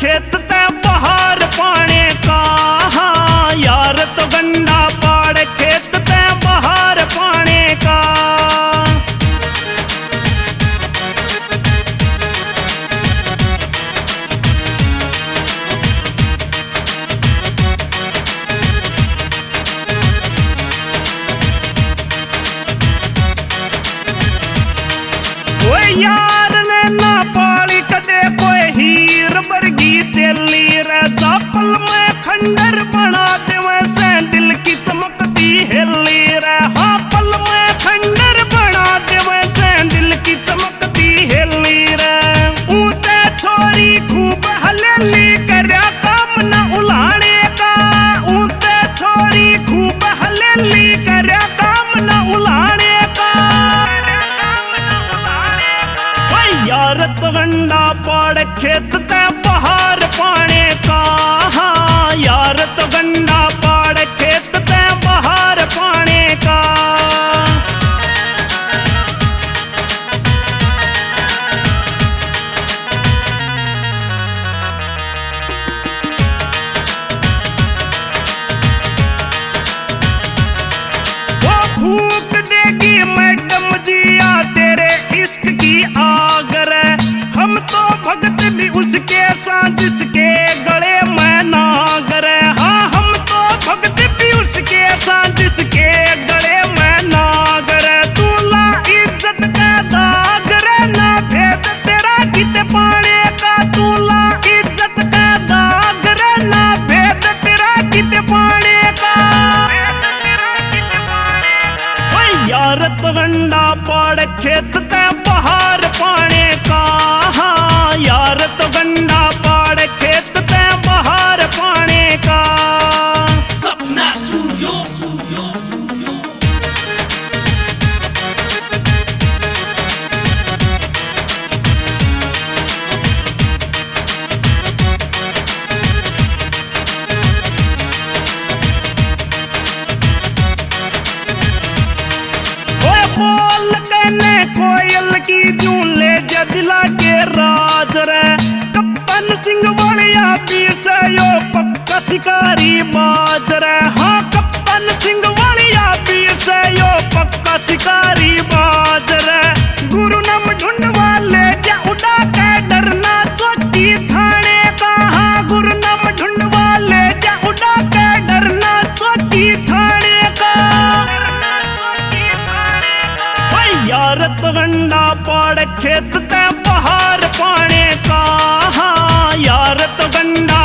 खेत ते बहार पाने का। हाँ यार तो गंडा पाड़ खेत ते बहार पाने का। यार ने ना पाली कदे कोई हीर वर्गी चेली रे। चापल में खंडर बना दे वैसे दिल की चमकती हेली रे। हाँ पल में खंडर बना दे वैसे दिल की चमकती हेली रे। ऊते छोरी खूब हलेली करया काम न उलाने का। ऊते छोरी खूब हलेली करया काम न उलाने का। यार तो गंडा पाड़ खेत ते बहार पाने का। हाँ यार तो गंडा पाड़ खेत ते बहार पाने का। वो फूक देगी मैडम जिया तेरे इश्क की आग रे। हम तो भगत भी उसके साथ जिसके गले में नाग रे। हाँ हम तो भगत भी उसके साथ जिसके गले में नाग रे। तू ला इज्जत का दाग रे ना भेद तेरा किते पाने का। तू ला इज्जत का दाग रे ना भेद तेरा किते पाने का। यार तो गंडा पाड़ खेत ते बहार पाने का। हाँ यार तो गंडा पाड़ खेत ते बहार पाने का। सपना स्टूडियो। बोल कहने कोयल की जून ले जदिला के राज रे। कप्तान सिंह वालिया पीर से यो पक्का शिकारी बाज रे। हाँ कप्तान सिंह वालिया पीर से यो पक्का शिकारी बाज रे। गुरु नाम ढूंढ वाले जा उड़ा के डरना चौकी थाने का। हाँ गुरु नाम ढूंढ वाले जा उड़ा के डरना चौकी थाने का। यार तो गंडा पाड़ खेत ते बहार पाने का। हाँ यार तो गंडा